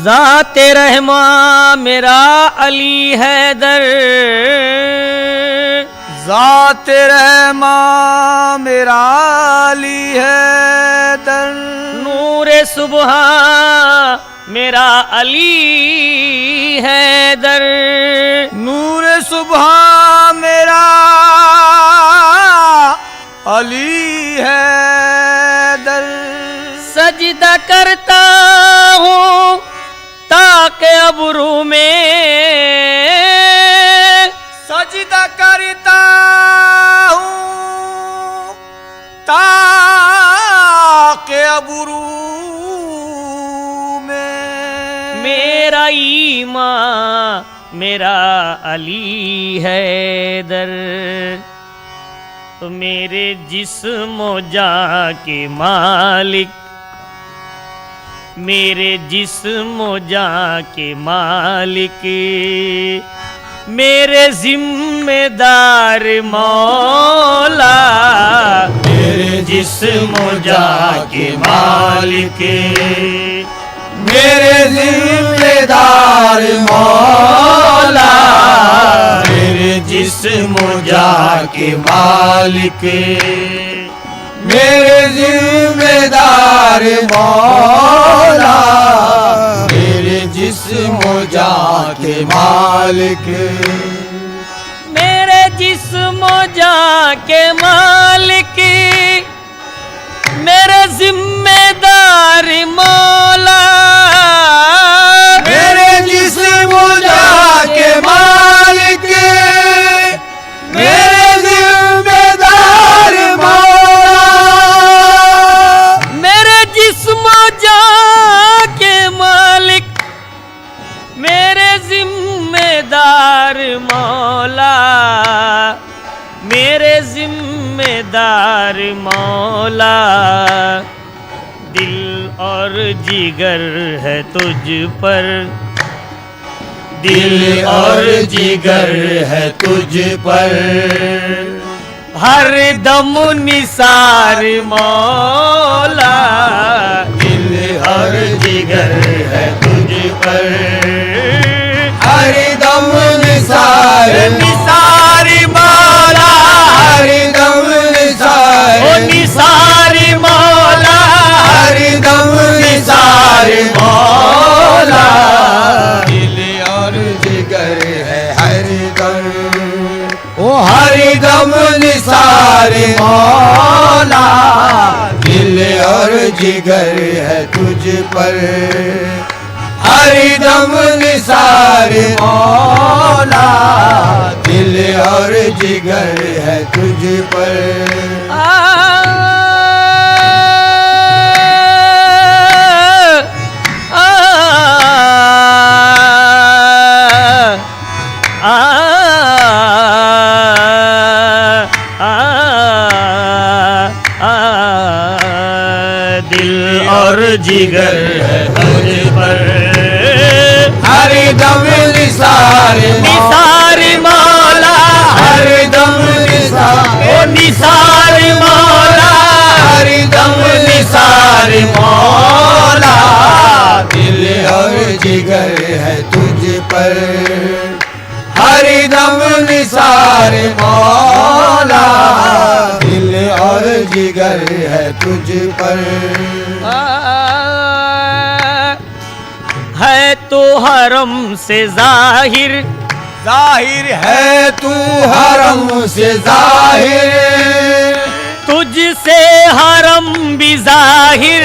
ज़ाते रहमा मेरा अली हैदर, ज़ाते रहमा मेरा अली हैदर, नूरे सुबह मेरा अली हैदर, नूरे सुबह मेरा अली हैदर। सजदा करता हूँ ताके अबरू में, सजदा करता हूँ ताके अबरू में, मेरा ईमान मेरा अली हैदर, तो मेरे जिस्म जान के मालिक, मेरे जिस्म जान के मालिक, मेरे जिम्मेदार मौला, मेरे जिस्म जान के मालिक, मेरे जिम्मेदार मौला, मेरे जिस्म जान के मालिक, मेरे जिम्मेदार मौला, मेरे जिस्म जान के मालिक, मेरे जिस्म जान के मालिक, मेरे जिम्मेदार मौला, मेरे जिस्म जान के मालिक, मेरे जिम्मेदार मौला, मेरे जिस्म जान के मालिक, मेरे जिम्मेदार मौला, मेरे जिम्मेदार मौला, दिल और जिगर है तुझ पर, दिल और जिगर है तुझ पर, हर दम निसार मौला, दिल और जिगर है तुझ पर, हर दम निसार निसार मौला, हर दम निसार ओ निसार मौला, हर दम निसार मौला, दिल और जिगर है हर दम, ओ हर दम निसार मौला, दिल और जिगर है तुझ पर, हर दम निसार मौला, दिल और जिगर है तुझ पर। दिल और जिगर है तुझ पर, हर दम निसार निसार मौला, हर दम निसार ओ निसार मौला, हर दम निसार मौला, दिल और जिगर है तुझ पर, हर दम निसार मौला, दिल और जिगर है तुझ पर। है तो हरम से जाहिर, जाहिर है तू हरम से जाहिर, तुझसे हरम भी जाहिर,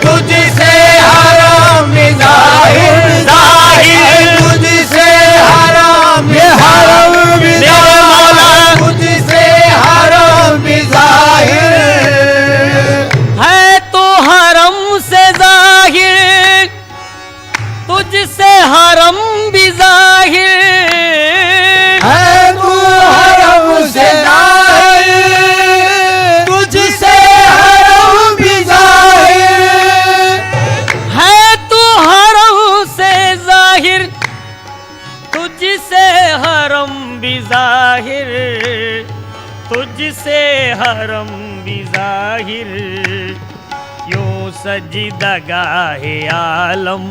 तुझसे हरम भी जाहिर, जाहिर तुझसे हरम भी हरम भी मेरे मौला, तुझसे हरम भी जाहिर, करम भी जाहिर यूं सजदा गाहे आलम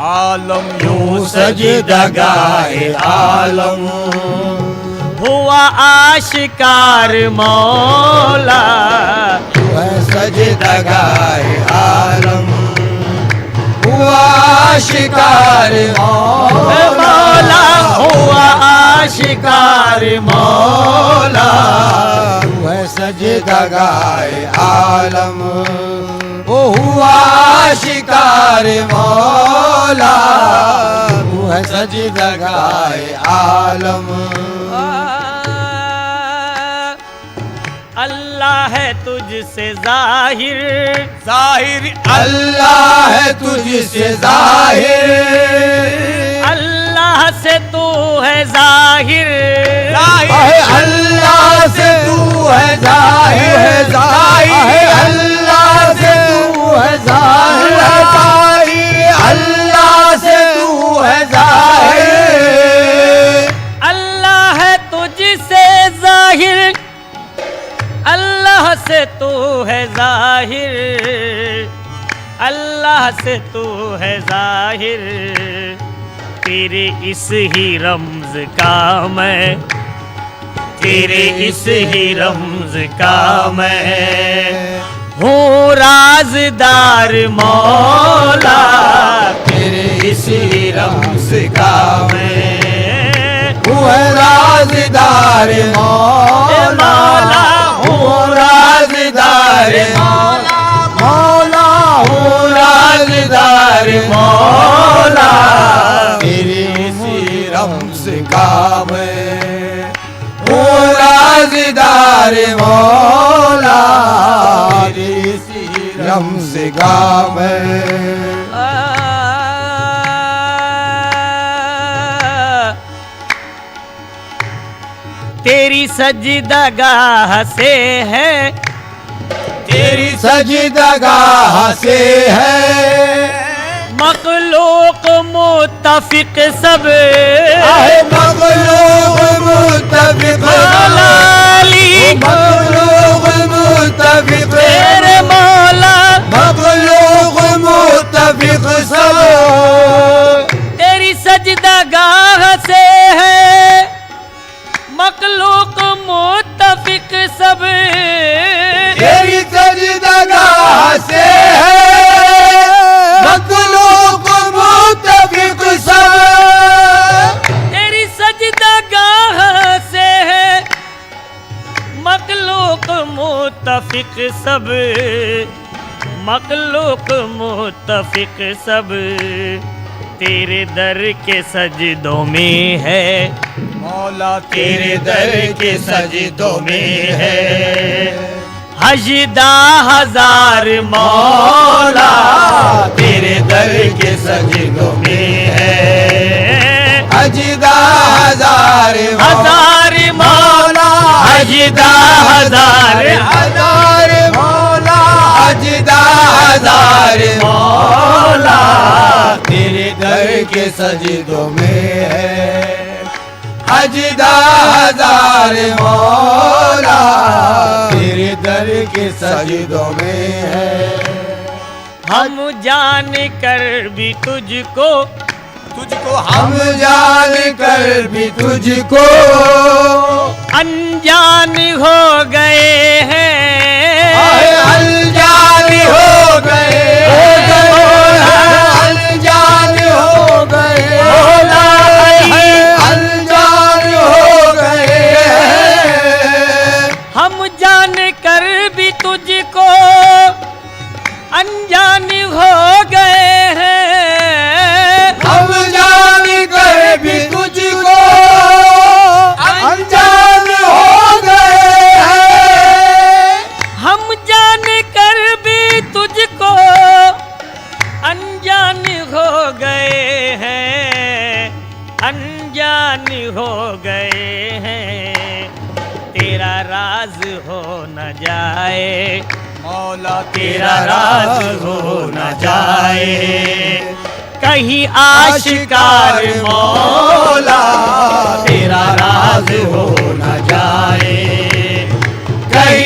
आलम यूं सजदा गाहे आलम हुआ आशिकार मौला वह सजदा गाहे आलम हुआ आशिकार मौला हुआ आशिकार मौला वह सजदा गाहे आलम वो हुआ आशिकार मौला वह सजदा गाहे आलम अल्लाह है तुझसे जाहिर जाहिर अल्लाह है तुझसे जाहिर अल्लाह से तू है जाहिर अल्लाह से तू है जाहिर अल्लाह से तू है जाहिर अल्लाह से तू है जाहिर अल्लाह है तुझसे जाहिर अल्लाह से तू है जाहिर अल्लाह से तू है जाहिर तेरे इस ही रम्ज का मैं तेरे इस ही रम्ज का मैं हूँ राज़दार मौला तेरे इस ही रम्ज का मैं हूँ राज़दार मौला हूँ राज़दार मौला हूँ राज़दार मौला तेरे इसी रम्ज़ का मैं हूँ राज़दार मौला तेरे इसी रम्ज़ का मैं तेरी सजदा गाह से है तेरी सजदा गाह से है मखलूक मुत्तफिक सब मखलूक मुत्तफिक मखलूक मुत्तफिक तेरे मौला मखलूक मुत्तफिक सब तेरी सजदा गाह से है मखलूक मुत्तफिक सब तेरी सजदा गाह से है मखलूक मुत्तफिक सब तेरी सजदा गाह से है मखलूक मुत्तफिक सब मखलूक मुत्तफिक सब तेरे दर के सजदों में है मौला तेरे दर के सजदों में है हजदा हजार मौला तेरे दर के सजदों में है हजदा हजार हजार मौला हजदा हजार मौला हजदा हजार मौला तेरे दर के सजदों में है हजदा हजार मौला तेरे दर के सजदों में है हम जान कर भी तुझको हम जान कर भी तुझको अनजान हो गए हैं अनजान हो गए अनजान हो गए अनजान हो गए हम जान कर भी तुझको अनजान हो गए हैं हम जान कर भी तुझको अनजान हो गए हैं हम जान कर भी तुझको अनजान हो गए हैं अनजान हो गए हैं तेरा राज हो न जाए मौला तेरा राज हो न जाए कहीं आशिकार मौला तेरा राज हो न जाए कहीं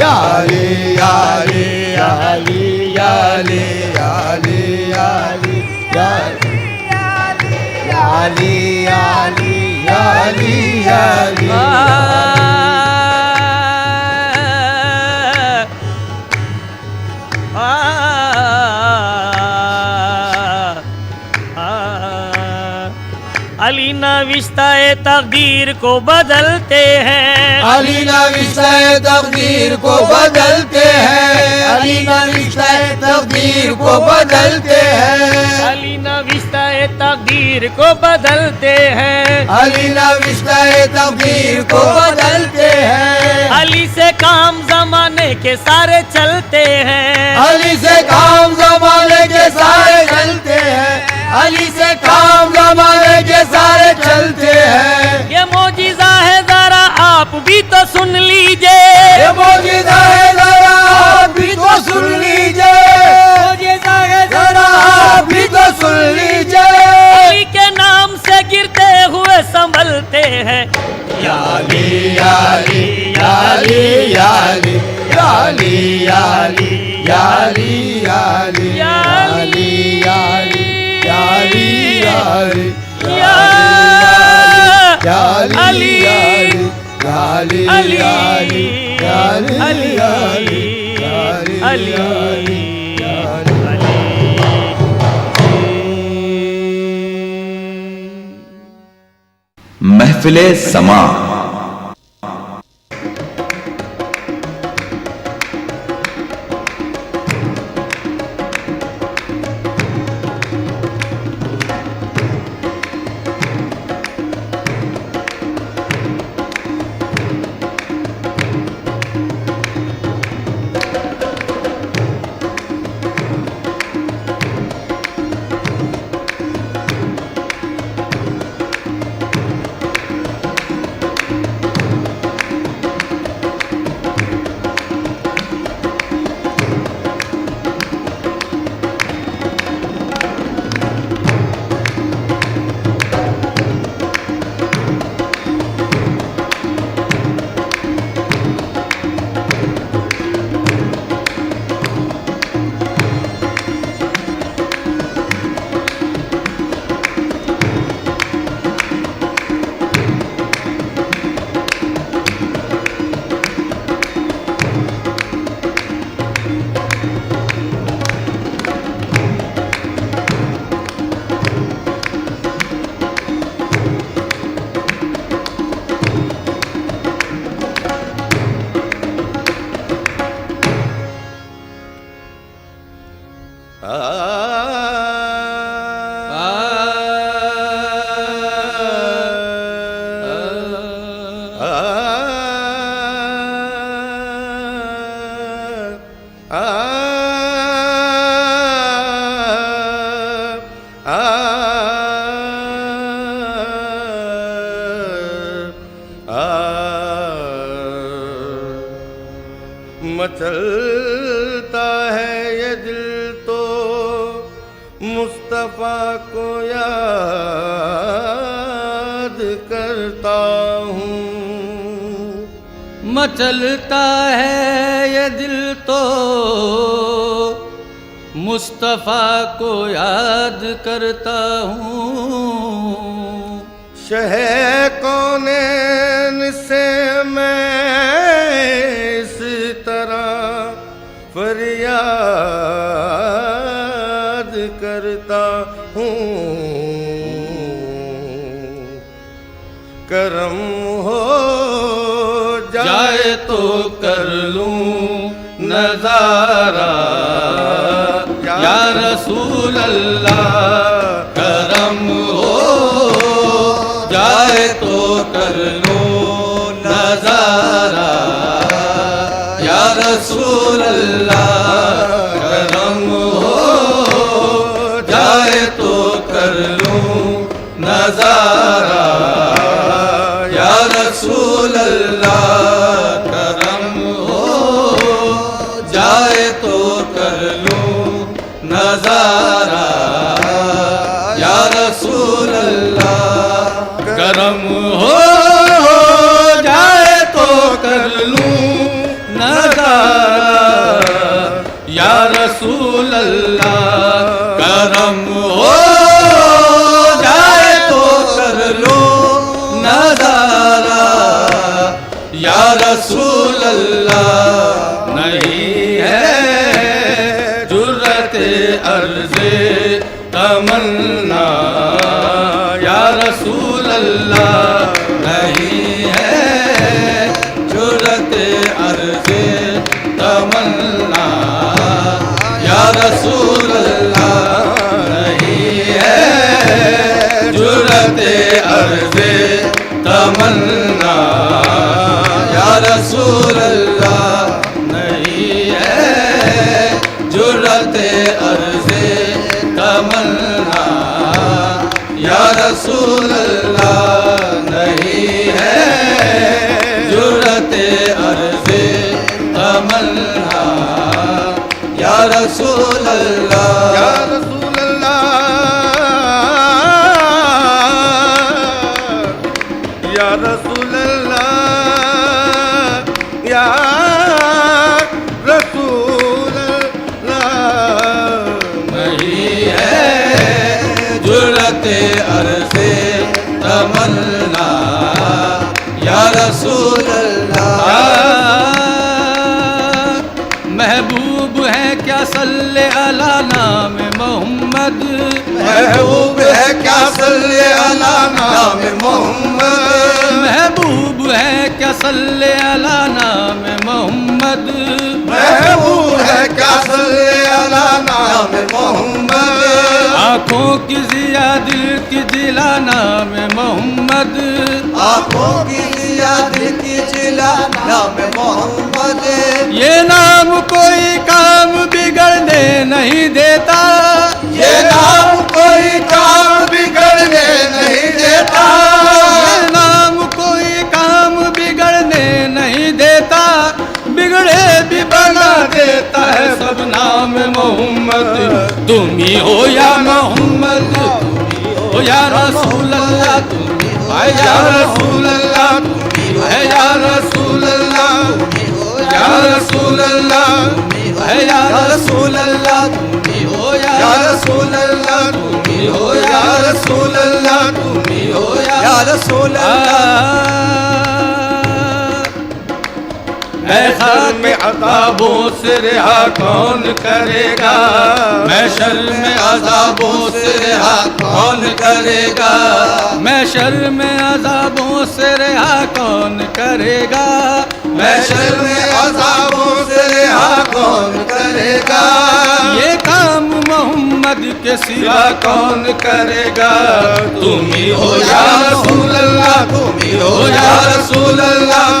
याली याली याली याली याली याली याली याली याली याली अली नविश्ता-ए तकदीर को बदलते हैं, अली नविश्ता-ए तकदीर को बदलते हैं, अली नविश्ता-ए तकदीर को बदलते हैं, अली नविश्ता-ए तकदीर को बदलते हैं, अली नविश्ता-ए तकदीर को बदलते हैं, अली से काम जमाने के सारे चलते हैं, अली से काम जमाने के सारे चलते हैं, अली से काम जमाने के सारे चलते हैं। ये मौजिज़ा है जरा आप भी तो सुन लीजिए, ये मौजिज़ा है जरा आप भी तो सुन लीजिए, मौजिज़ा है जरा आप भी तो सुन लीजिए। अली के नाम से गिरते हुए संभलते हैं, याली याली याली याली याली याली याली याली याली याली याली याली अली याली अली याली याली अली याली अली महफिले समा। मचलता है ये दिल तो मुस्तफा को याद करता हूँ। मचलता है ये दिल तो मुस्तफा को याद करता हूँ। शहे कौनैन से मैं इस तरह फरियाद करता हूँ। करम हो जाए तो कर लूं नजारा या रसूल अल्लाह। करम हो जाए तो कर लूं नजारा या रसूल अल्लाह। करम हो जाए तो कर लूं नजारा या रसूल अल्लाह। करम हो जाए तो कर लूं नजारा या रसूल अल्लाह। करम हो जाए तो कर लूं नजारा रसूल अल्लाह करम हो जाए तो कर लो नजारा या रसूल अल्लाह नहीं है जुर्रते अर्ज़े तमन्ना या रसूल अल्लाह नहीं है जुर्रते अर्ज़े तमन्ना या रसूल अल्लाह नहीं है जुर्रते अर्ज़े तमन्ना या रसूल अल्लाह नहीं है जुर्रते अर्ज़े तमन्ना या रसूल अल्लाह नहीं है जुर्रते अर्ज़े तमन्ना या रसूल अल्लाह या रसूल अल्लाह या रसूल अल्लाह या रसूल अल्लाह नहीं है जुर्रते अर्ज़े तमन्ना या रसूल अल्लाह महबूब है क्या सल्ले अला नाम मोहम्मद महबूब है क्या सल्ले अला नाम मोहम्मद महबूब है क्या सल्ले अला नाम मोहम्मद महबूब है क्या सल्ले अला नाम मोहम्मद आँखों की जिया दिल की जिला नाम मोहम्मद आँखों की जिया दिल की जिला नाम मोहम्मद ये नाम कोई काम बिगड़ने नहीं देता ये नाम कोई काम बिगड़ने नहीं देता ये नाम कोई काम बिगड़ने नहीं देता बिगड़े भी बना देता है सब नाम मोहम्मद तुम ही हो या मोहम्मद तुम ही हो या रसूल अल्लाह तुम ही हो या रसूल अल्लाह तुम ही हो या रसूल अल्लाह या रसूल अल्लाह है या रसूल अल्लाह तुम ही हो या रसूल अल्लाह तुम ही हो या रसूल अल्लाह तुम ही हो या रसूल अल्लाह खाक में अज़ाबों से रिहा कौन करेगा महशर में अज़ाबों से रिहा कौन करेगा महशर में अज़ाबों से रिहा कौन करेगा महशर में अज़ाबों से रिहा कौन करेगा ये काम मोहम्मद के सिवा कौन करेगा तुम ही हो या रसूल अल्लाह तुम ही हो या रसूल अल्लाह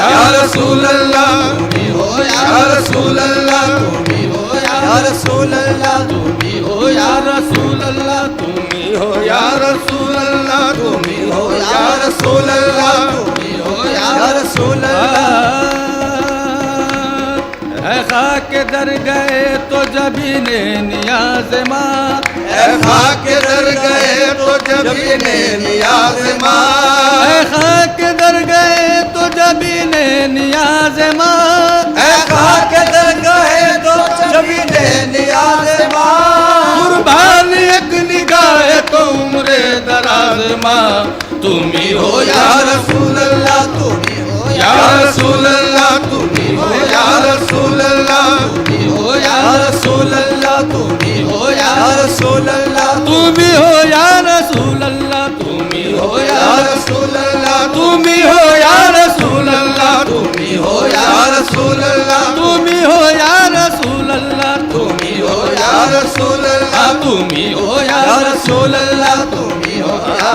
या रसूल अल्लाह तुम ही हो या रसूल अल्लाह तुम ही हो या रसूल अल्लाह तुम ही हो या रसूल अल्लाह तुम ही हो या रसूल अल्लाह तुम ही हो या रसूल अल्लाह तुम ही हो या रसूल अल्लाह है खाक दर गए तो जबीने नियाज़ माँ है खाक दर गए तो जबीने नियाज़ माँ है खाक दर गए तो जबीने नियाज़ माँ है खाक दर गए तो जबीने नियाज़ माँ कुर्बान एक निगाह तो उम्रे दराज माँ तुम ही हो या रसूल अल्लाह तुम ही हो या रसूल अल्लाह तुम ही हो या रसूल अल्लाह तुम ही हो या रसूल अल्लाह तुम ही हो या रसूल अल्लाह तुम ही हो या रसूल अल्लाह तुम ही हो या रसूल अल्लाह तुम ही हो या रसूल अल्लाह तुम ही हो या रसूल अल्लाह तुम ही हो या रसूल अल्लाह तुम ही हो या रसूल अल्लाह तुम ही हो या रसूल अल्लाह तुम ही हो या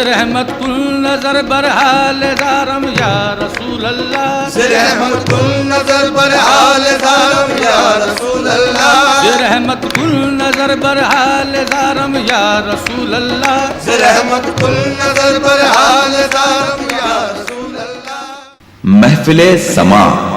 रहमत कुल नजर बरहाल दारम या रसूल अल्लाह रहमत कुल नजर बरहाल दारम या रसूल अल्लाह रहमत कुल नजर बरहाल दारम या रसूल अल्लाह रहमत कुल नजर बरहाल दारम या रसूल अल्लाह। महफिले समा।